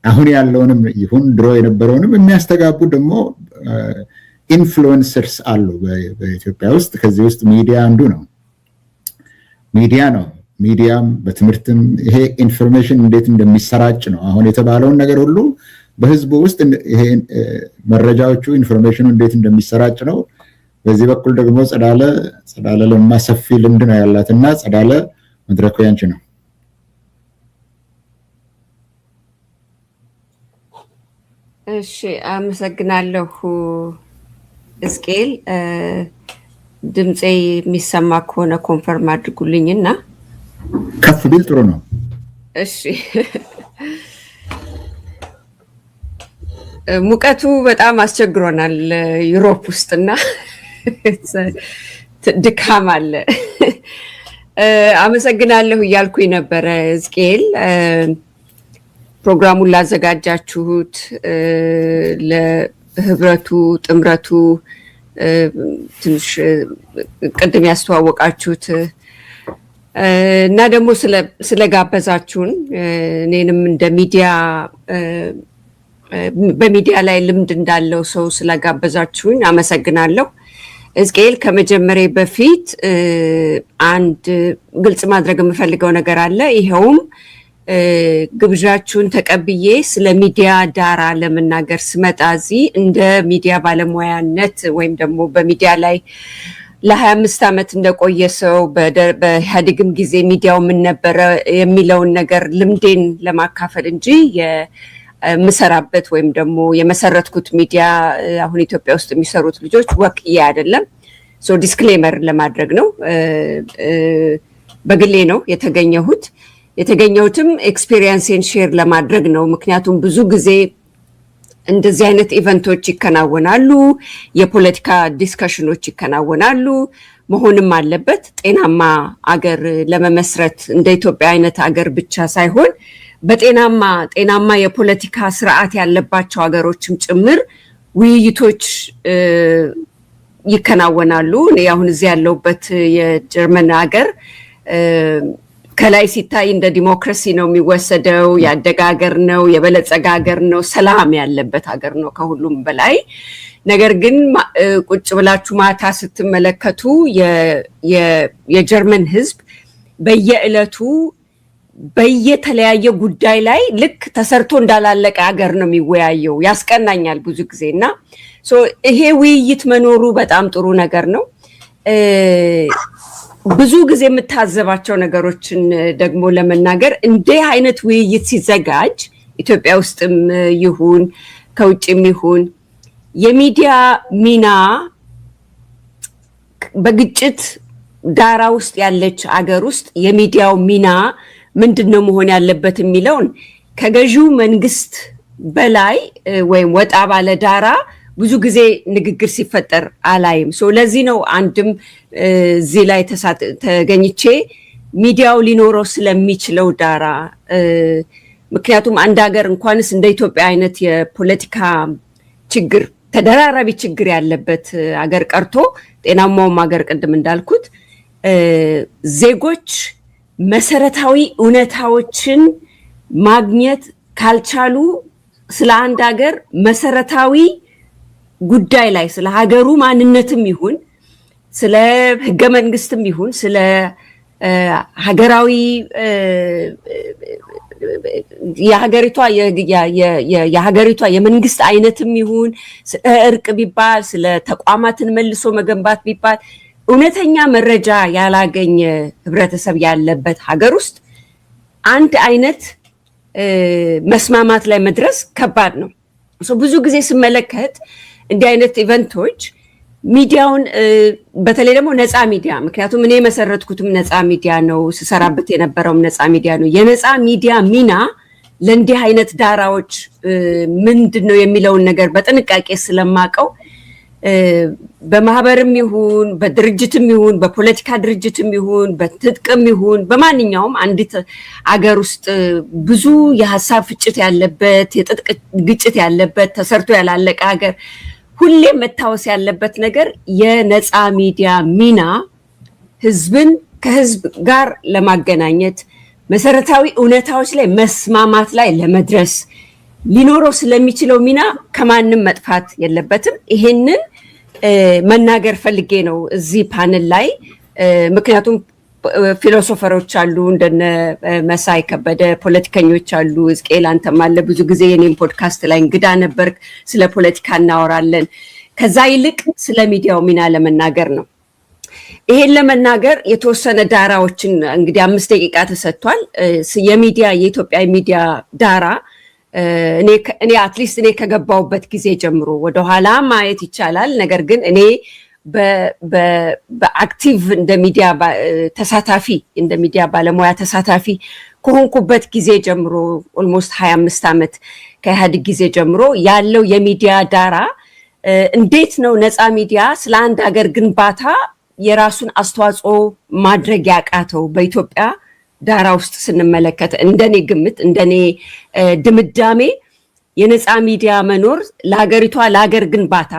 አሁን ያለውንም ይሁን ድሮ የነበረውንም የሚያስተጋቡ ደግሞ ኢንፍሉዌንሰርስ አሉ በኢትዮጵያ ውስጥ። ከዚህ ውስጥ ሚዲያ አንዱ ነው። ሚዲያም በትምህርትም ይሄ ኢንፎርሜሽን እንዴት እንደሚሰራጭ ነው። አሁን የተባለውን ነገር ሁሉ በህዝቡ ውስጥ ይሄ መረጃዎቹ ኢንፎርሜሽኑ እንዴት እንደሚሰራጭ ነው። በዚህ በኩል ደግሞ ጸዳለ ለማ ሰፊ ልምድ ነው ያላትና ጸዳለ መድረኩ ያንቺ ነው። እሺ አመሰግናለሁ እስቄል። ድምጼ የሚሰማ ከሆነ ኮንፈርም አድርጉልኝና ከፍ ቢል ጥሩ ነው። እሺ ሙቀቱ በጣም አስቸግሮናል ዩሮፕ ውስጥና ድካም አለ። አመሰግናለሁ እያልኩኝ ነበረ እስቄል ፕሮግራሙን ላዘጋጃችሁት ለህብረቱ ጥምረቱ ትንሽ ቅድም ያስተዋወቃችሁት እና ደግሞ ስለጋበዛችሁን እኔንም እንደ ሚዲያ በሚዲያ ላይ ልምድ እንዳለው ሰው ስለጋበዛችሁኝ አመሰግናለሁ። እስቄል ከመጀመሪያ በፊት አንድ ግልጽ ማድረግ የምፈልገው ነገር አለ። ይሄውም ግብዣችሁን ተቀብዬ ስለ ሚዲያ ዳራ ለመናገር ስመጣ እዚህ እንደ ሚዲያ ባለሙያነት ወይም ደግሞ በሚዲያ ላይ ለ25 ዓመት እንደቆየ ሰው በኢህአዴግም ጊዜ ሚዲያው ምን ነበረ የሚለውን ነገር ልምዴን ለማካፈል እንጂ የምሰራበት ወይም ደግሞ የመሰረትኩት ሚዲያ አሁን ኢትዮጵያ ውስጥ የሚሰሩት ልጆች ወክዬ አይደለም። ሶ ዲስክሌመር ለማድረግ ነው። በግሌ ነው የተገኘሁትም ኤክስፒሪየንሴን ሼር ለማድረግ ነው። ምክንያቱም ብዙ ጊዜ እንደዚህ አይነት ኢቨንቶች ይከናወናሉ፣ የፖለቲካ ዲስከሽኖች ይከናወናሉ፣ መሆንም አለበት። ጤናማ አገር ለመመስረት እንደ ኢትዮጵያ አይነት አገር ብቻ ሳይሆን በጤናማ የፖለቲካ ስርዓት ያለባቸው ሀገሮችም ጭምር ውይይቶች ይከናወናሉ። እኔ አሁን እዚህ ያለሁበት የጀርመን ሀገር ከላይ ሲታይ እንደ ዲሞክራሲ ነው የሚወሰደው። ያደገ ሀገር ነው፣ የበለጸገ ሀገር ነው፣ ሰላም ያለበት ሀገር ነው ከሁሉም በላይ። ነገር ግን ቁጭ ብላችሁ ማታ ስትመለከቱ የጀርመን ህዝብ በየዕለቱ በየተለያየ ጉዳይ ላይ ልክ ተሰርቶ እንዳላለቀ ሀገር ነው የሚወያየው። ያስቀናኛል ብዙ ጊዜ እና ይሄ ውይይት መኖሩ በጣም ጥሩ ነገር ነው። ብዙ ጊዜ የምታዘባቸው ነገሮችን ደግሞ ለመናገር እንዲህ አይነት ውይይት ሲዘጋጅ ኢትዮጵያ ውስጥም ይሁን ከውጭም ይሁን የሚዲያ ሚና በግጭት ዳራ ውስጥ ያለች አገር ውስጥ የሚዲያው ሚና ምንድነው መሆን ያለበት የሚለውን ከገዢው መንግስት በላይ ወይም ወጣ ባለ ዳራ ብዙ ጊዜ ንግግር ሲፈጠር አላይም። ለዚህ ነው አንድም እዚህ ላይ ተገኝቼ ሚዲያው ሊኖረው ስለሚችለው ዳራ ምክንያቱም አንድ ሀገር እንኳንስ እንደ ኢትዮጵያ አይነት የፖለቲካ ችግር ተደራራቢ ችግር ያለበት ሀገር ቀርቶ ጤናማውም ሀገር ቅድም እንዳልኩት ዜጎች መሰረታዊ እውነታዎችን ማግኘት ካልቻሉ ስለ አንድ ሀገር መሰረታዊ ጉዳይ ላይ ስለ ሀገሩ ማንነትም ይሁን ስለ ህገ መንግስትም ይሁን ስለ ሀገራዊ የሀገሪቷ የመንግስት አይነትም ይሁን ስለ እርቅ ቢባል ስለ ተቋማትን መልሶ መገንባት ቢባል እውነተኛ መረጃ ያላገኘ ህብረተሰብ ያለበት ሀገር ውስጥ አንድ አይነት መስማማት ላይ መድረስ ከባድ ነው። ብዙ ጊዜ ስመለከት እንዲህ አይነት ኢቨንቶች ሚዲያውን በተለይ ደግሞ ነፃ ሚዲያ ምክንያቱም እኔ መሰረትኩትም ነፃ ሚዲያ ነው ስሰራበት የነበረውም ነፃ ሚዲያ ነው። የነፃ ሚዲያ ሚና ለእንዲህ አይነት ዳራዎች ምንድነው የሚለውን ነገር በጥንቃቄ ስለማቀው በማህበርም ይሁን በድርጅትም ይሁን በፖለቲካ ድርጅትም ይሁን በትጥቅም ይሁን በማንኛውም አንዲት አገር ውስጥ ብዙ የሐሳብ ፍጭት ያለበት የትጥቅ ግጭት ያለበት ተሰርቶ ያላለቀ ሀገር ሁሌ መታወስ ያለበት ነገር የነፃ ሚዲያ ሚና ህዝብን ከህዝብ ጋር ለማገናኘት መሰረታዊ እውነታዎች ላይ መስማማት ላይ ለመድረስ ሊኖረው ስለሚችለው ሚና ከማንም መጥፋት የለበትም። ይሄንን መናገር ፈልጌ ነው እዚህ ፓነል ላይ። ምክንያቱም ፊሎሶፈሮች አሉ እንደነ መሳይ ከበደ፣ ፖለቲከኞች አሉ፣ ሕዝቅኤል አንተም አለ። ብዙ ጊዜ የኔም ፖድካስት ላይ እንግዳ ነበር፣ ስለ ፖለቲካ እናወራለን። ከዛ ይልቅ ስለ ሚዲያው ሚና ለመናገር ነው። ይሄን ለመናገር የተወሰነ ዳራዎችን እንግዲህ 5 ደቂቃ ተሰጥቷል። የኢትዮጵያ ሚዲያ ዳራ እኔ አትሊስት እኔ ከገባውበት ጊዜ ጀምሮ ወደኋላ ማየት ይቻላል። ነገር ግን እኔ በአክቲቭ እንደ ሚዲያ ባለሙያ ተሳታፊ ከሆንኩበት ጊዜ ጀምሮ ኦልሞስት 25 ዓመት ከኢህአዴግ ጊዜ ጀምሮ ያለው የሚዲያ ዳራ እንዴት ነው ነፃ ሚዲያ ስለ አንድ ሀገር ግንባታ የራሱን አስተዋጽኦ ማድረግ ያቃተው በኢትዮጵያ ዳራ ውስጥ ስንመለከት፣ እንደኔ ግምት እንደኔ ድምዳሜ የነፃ ሚዲያ መኖር ለሀገሪቷ ለሀገር ግንባታ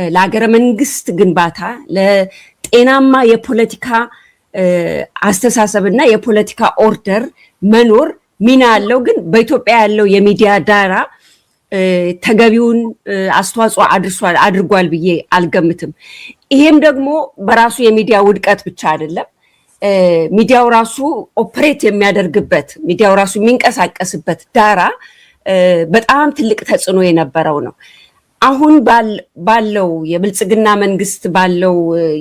ለሀገረ መንግስት ግንባታ ለጤናማ የፖለቲካ አስተሳሰብና የፖለቲካ ኦርደር መኖር ሚና አለው። ግን በኢትዮጵያ ያለው የሚዲያ ዳራ ተገቢውን አስተዋጽኦ አድርጓል ብዬ አልገምትም። ይሄም ደግሞ በራሱ የሚዲያ ውድቀት ብቻ አይደለም። ሚዲያው ራሱ ኦፕሬት የሚያደርግበት ሚዲያው ራሱ የሚንቀሳቀስበት ዳራ በጣም ትልቅ ተጽዕኖ የነበረው ነው። አሁን ባለው የብልጽግና መንግስት ባለው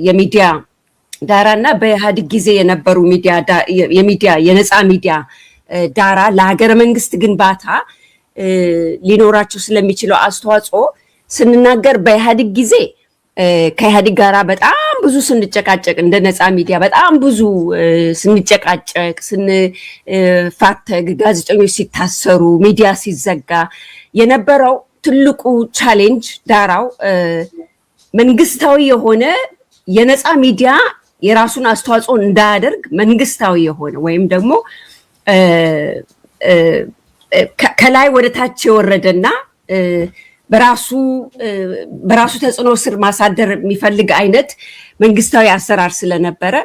የሚዲያ ዳራና በኢህአዴግ ጊዜ የነበሩ የነፃ ሚዲያ ዳራ ለሀገረ መንግስት ግንባታ ሊኖራቸው ስለሚችለው አስተዋጽኦ ስንናገር በኢህአዴግ ጊዜ ከኢህአዴግ ጋራ በጣም ብዙ ስንጨቃጨቅ እንደ ነፃ ሚዲያ በጣም ብዙ ስንጨቃጨቅ ስንፋተግ፣ ጋዜጠኞች ሲታሰሩ፣ ሚዲያ ሲዘጋ የነበረው ትልቁ ቻሌንጅ ዳራው መንግስታዊ የሆነ የነፃ ሚዲያ የራሱን አስተዋጽኦ እንዳያደርግ መንግስታዊ የሆነ ወይም ደግሞ ከላይ ወደ ታች የወረደና በራሱ ተጽዕኖ ስር ማሳደር የሚፈልግ አይነት መንግስታዊ አሰራር ስለነበረ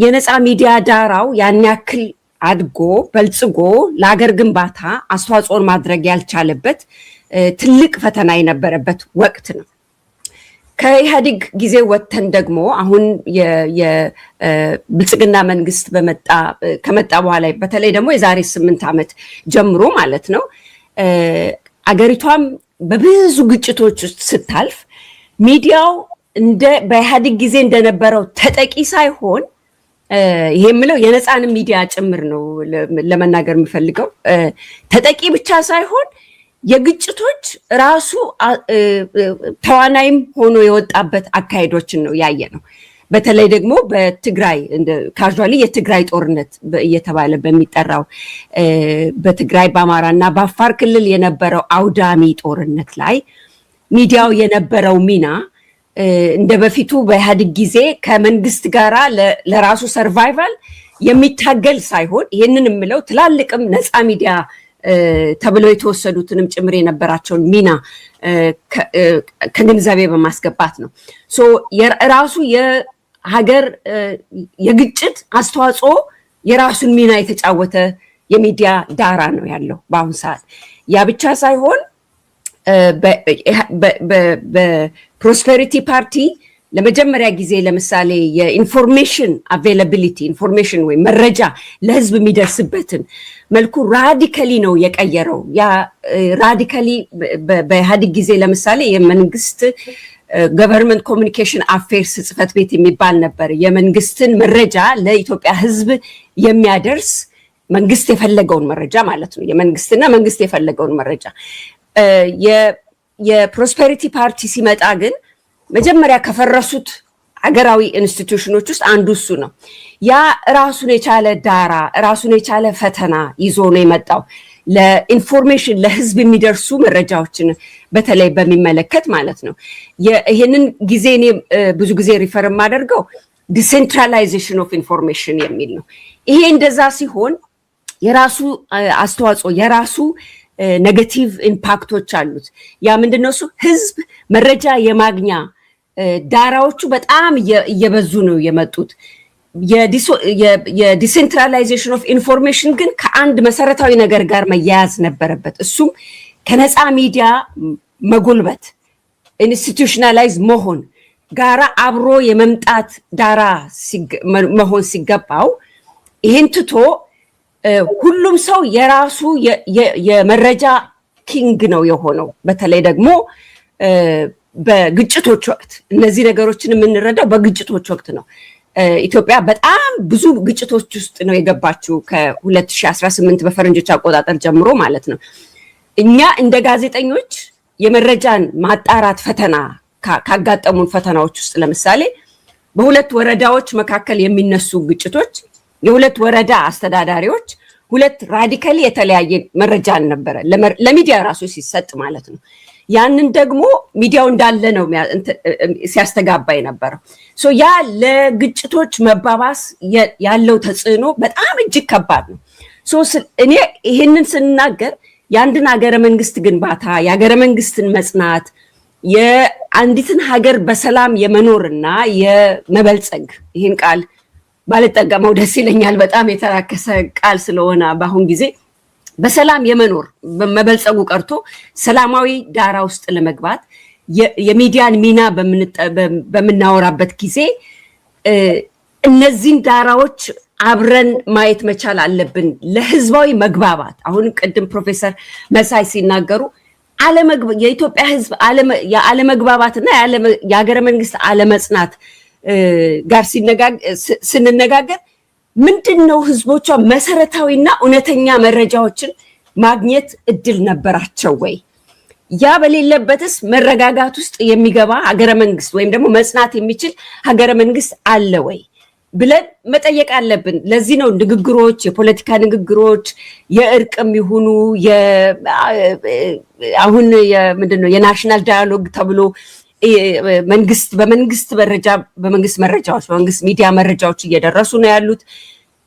የነፃ ሚዲያ ዳራው ያን ያክል አድጎ በልጽጎ ለሀገር ግንባታ አስተዋጽኦን ማድረግ ያልቻለበት ትልቅ ፈተና የነበረበት ወቅት ነው። ከኢህአዴግ ጊዜ ወጥተን ደግሞ አሁን የብልጽግና መንግስት ከመጣ በኋላ በተለይ ደግሞ የዛሬ 8 ዓመት ጀምሮ ማለት ነው አገሪቷም በብዙ ግጭቶች ውስጥ ስታልፍ ሚዲያው በኢህአዴግ ጊዜ እንደነበረው ተጠቂ ሳይሆን ይሄ የምለው የነፃን ሚዲያ ጭምር ነው ለመናገር የምፈልገው ተጠቂ ብቻ ሳይሆን የግጭቶች ራሱ ተዋናይም ሆኖ የወጣበት አካሄዶችን ነው ያየ ነው። በተለይ ደግሞ በትግራይ ካዥዋሊ የትግራይ ጦርነት እየተባለ በሚጠራው በትግራይ በአማራና በአፋር ክልል የነበረው አውዳሚ ጦርነት ላይ ሚዲያው የነበረው ሚና እንደ በፊቱ በኢህአዴግ ጊዜ ከመንግስት ጋራ ለራሱ ሰርቫይቫል የሚታገል ሳይሆን ይህንን የምለው ትላልቅም ነፃ ሚዲያ ተብለው የተወሰዱትንም ጭምር የነበራቸውን ሚና ከግንዛቤ በማስገባት ነው። የራሱ የሀገር የግጭት አስተዋጽኦ የራሱን ሚና የተጫወተ የሚዲያ ዳራ ነው ያለው በአሁኑ ሰዓት። ያ ብቻ ሳይሆን በፕሮስፔሪቲ ፓርቲ ለመጀመሪያ ጊዜ ለምሳሌ የኢንፎርሜሽን አቬይላቢሊቲ ኢንፎርሜሽን ወይ መረጃ ለህዝብ የሚደርስበትን መልኩ ራዲካሊ ነው የቀየረው። ያ ራዲካሊ በኢህአዴግ ጊዜ ለምሳሌ የመንግስት ገቨርንመንት ኮሚኒኬሽን አፌርስ ጽህፈት ቤት የሚባል ነበር። የመንግስትን መረጃ ለኢትዮጵያ ህዝብ የሚያደርስ መንግስት የፈለገውን መረጃ ማለት ነው። የመንግስትና መንግስት የፈለገውን መረጃ የፕሮስፔሪቲ ፓርቲ ሲመጣ ግን መጀመሪያ ከፈረሱት ሀገራዊ ኢንስቲትዩሽኖች ውስጥ አንዱ እሱ ነው። ያ ራሱን የቻለ ዳራ ራሱን የቻለ ፈተና ይዞ ነው የመጣው። ለኢንፎርሜሽን ለህዝብ የሚደርሱ መረጃዎችን በተለይ በሚመለከት ማለት ነው። ይህንን ጊዜ እኔ ብዙ ጊዜ ሪፈር የማደርገው ዲሴንትራላይዜሽን ኦፍ ኢንፎርሜሽን የሚል ነው። ይሄ እንደዛ ሲሆን የራሱ አስተዋጽኦ የራሱ ኔጌቲቭ ኢምፓክቶች አሉት። ያ ምንድነው? እሱ ህዝብ መረጃ የማግኛ ዳራዎቹ በጣም እየበዙ ነው የመጡት። የዲሴንትራላይዜሽን ኦፍ ኢንፎርሜሽን ግን ከአንድ መሰረታዊ ነገር ጋር መያያዝ ነበረበት። እሱም ከነፃ ሚዲያ መጎልበት ኢንስቲቱሽናላይዝ መሆን ጋራ አብሮ የመምጣት ዳራ መሆን ሲገባው ይህን ትቶ ሁሉም ሰው የራሱ የመረጃ ኪንግ ነው የሆነው። በተለይ ደግሞ በግጭቶች ወቅት እነዚህ ነገሮችን የምንረዳው በግጭቶች ወቅት ነው። ኢትዮጵያ በጣም ብዙ ግጭቶች ውስጥ ነው የገባችው ከ2018 በፈረንጆች አቆጣጠር ጀምሮ ማለት ነው። እኛ እንደ ጋዜጠኞች የመረጃን ማጣራት ፈተና ካጋጠሙን ፈተናዎች ውስጥ ለምሳሌ በሁለት ወረዳዎች መካከል የሚነሱ ግጭቶች የሁለት ወረዳ አስተዳዳሪዎች ሁለት ራዲካሊ የተለያየ መረጃ ነበረ ለሚዲያ ራሱ ሲሰጥ ማለት ነው። ያንን ደግሞ ሚዲያው እንዳለ ነው ሲያስተጋባ የነበረው። ያ ለግጭቶች መባባስ ያለው ተጽዕኖ በጣም እጅግ ከባድ ነው። እኔ ይህንን ስናገር የአንድን ሀገረ መንግስት ግንባታ የሀገረ መንግስትን መጽናት የአንዲትን ሀገር በሰላም የመኖርና የመበልጸግ ይህን ቃል ባልጠቀመው ደስ ይለኛል። በጣም የተራከሰ ቃል ስለሆነ በአሁን ጊዜ በሰላም የመኖር መበልጸጉ ቀርቶ ሰላማዊ ዳራ ውስጥ ለመግባት የሚዲያን ሚና በምናወራበት ጊዜ እነዚህን ዳራዎች አብረን ማየት መቻል አለብን። ለህዝባዊ መግባባት አሁን ቅድም ፕሮፌሰር መሳይ ሲናገሩ የኢትዮጵያ ህዝብ አለመግባባትና የሀገረ መንግስት አለመጽናት ጋር ስንነጋገር ምንድነው ህዝቦቿ መሰረታዊና እውነተኛ መረጃዎችን ማግኘት እድል ነበራቸው ወይ? ያ በሌለበትስ መረጋጋት ውስጥ የሚገባ ሀገረ መንግስት ወይም ደግሞ መጽናት የሚችል ሀገረ መንግስት አለ ወይ ብለን መጠየቅ አለብን። ለዚህ ነው ንግግሮች፣ የፖለቲካ ንግግሮች የእርቅም ይሁኑ አሁን ምንድነው የናሽናል ዳያሎግ ተብሎ በመንግስት መረጃዎች በመንግስት ሚዲያ መረጃዎች እየደረሱ ነው ያሉት።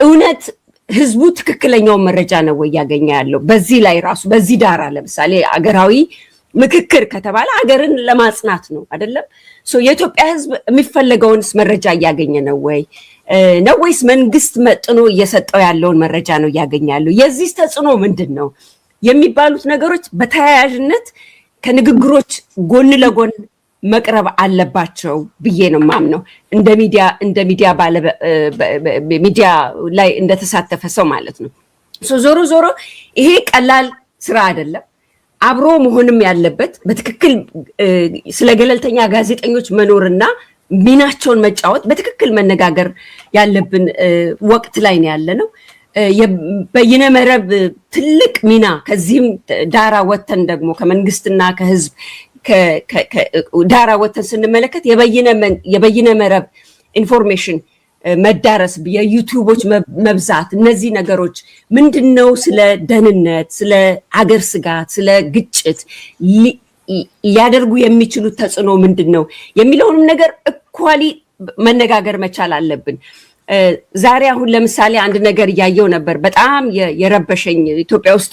እውነት ህዝቡ ትክክለኛውን መረጃ ነው ወይ ያገኘ ያለው? በዚህ ላይ ራሱ በዚህ ዳራ ለምሳሌ አገራዊ ምክክር ከተባለ ሀገርን ለማጽናት ነው አይደለም? የኢትዮጵያ ህዝብ የሚፈለገውንስ መረጃ እያገኘ ነው ወይ ነው ወይስ መንግስት መጥኖ እየሰጠው ያለውን መረጃ ነው እያገኘ ያለው? የዚህ ተጽዕኖ ምንድን ነው የሚባሉት ነገሮች በተያያዥነት ከንግግሮች ጎን ለጎን መቅረብ አለባቸው ብዬ ነው ማምነው። እንደ ሚዲያ ሚዲያ ላይ እንደተሳተፈ ሰው ማለት ነው። ዞሮ ዞሮ ይሄ ቀላል ስራ አይደለም። አብሮ መሆንም ያለበት በትክክል ስለ ገለልተኛ ጋዜጠኞች መኖርና ሚናቸውን መጫወት በትክክል መነጋገር ያለብን ወቅት ላይ ነው ያለነው። በይነ መረብ ትልቅ ሚና ከዚህም ዳራ ወተን ደግሞ ከመንግስትና ከህዝብ ዳራ ወተን ስንመለከት የበይነ መረብ ኢንፎርሜሽን መዳረስ የዩቲዩቦች መብዛት እነዚህ ነገሮች ምንድነው ስለ ደህንነት፣ ስለ ሀገር ስጋት፣ ስለ ግጭት ሊያደርጉ የሚችሉት ተጽዕኖ ምንድነው የሚለውንም ነገር እኳሊ መነጋገር መቻል አለብን። ዛሬ አሁን ለምሳሌ አንድ ነገር እያየው ነበር በጣም የረበሸኝ። ኢትዮጵያ ውስጥ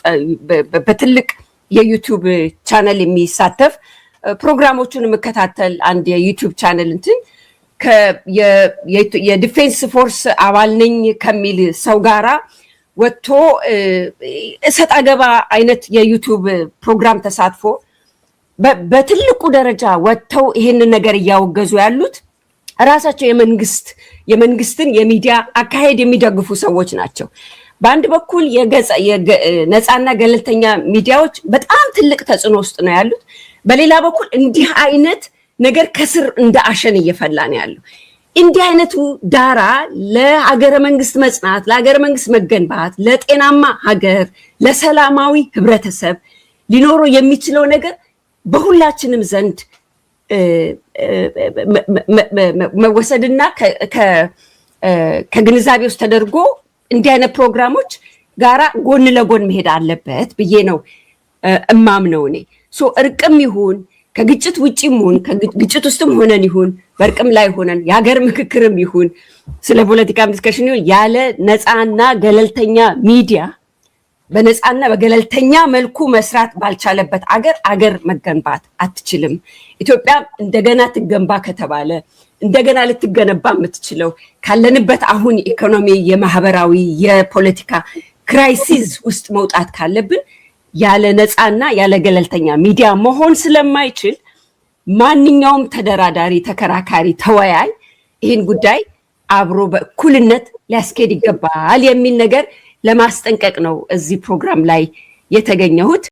በትልቅ የዩቲዩብ ቻነል የሚሳተፍ ፕሮግራሞቹን የምከታተል አንድ የዩቲዩብ ቻነል የዲፌንስ ፎርስ አባል ነኝ ከሚል ሰው ጋራ ወጥቶ እሰጥ አገባ አይነት የዩቲዩብ ፕሮግራም ተሳትፎ በትልቁ ደረጃ ወጥተው ይሄንን ነገር እያወገዙ ያሉት ራሳቸው የመንግስትን የሚዲያ አካሄድ የሚደግፉ ሰዎች ናቸው። በአንድ በኩል ነፃና ገለልተኛ ሚዲያዎች በጣም ትልቅ ተጽዕኖ ውስጥ ነው ያሉት። በሌላ በኩል እንዲህ አይነት ነገር ከስር እንደ አሸን እየፈላ ነው ያለው። እንዲህ አይነቱ ዳራ ለሀገረ መንግስት መጽናት፣ ለሀገረ መንግስት መገንባት፣ ለጤናማ ሀገር፣ ለሰላማዊ ህብረተሰብ ሊኖረው የሚችለው ነገር በሁላችንም ዘንድ መወሰድና ከግንዛቤ ውስጥ ተደርጎ እንዲህ አይነት ፕሮግራሞች ጋራ ጎን ለጎን መሄድ አለበት ብዬ ነው እማምነው እኔ። እርቅም ይሁን ከግጭት ውጪም ይሁን ከግጭት ውስጥም ሆነን ይሁን በእርቅም ላይ ሆነን የሀገር ምክክርም ይሁን ስለ ፖለቲካ ዲስከሽን ይሁን ያለ ነፃና ገለልተኛ ሚዲያ በነፃና በገለልተኛ መልኩ መስራት ባልቻለበት አገር መገንባት አትችልም። ኢትዮጵያ እንደገና ትገንባ ከተባለ እንደገና ልትገነባ የምትችለው ካለንበት አሁን ኢኮኖሚ፣ የማህበራዊ፣ የፖለቲካ ክራይሲስ ውስጥ መውጣት ካለብን ያለ ነፃና ያለ ገለልተኛ ሚዲያ መሆን ስለማይችል ማንኛውም ተደራዳሪ፣ ተከራካሪ፣ ተወያይ ይህን ጉዳይ አብሮ በእኩልነት ሊያስኬድ ይገባል የሚል ነገር ለማስጠንቀቅ ነው እዚህ ፕሮግራም ላይ የተገኘሁት።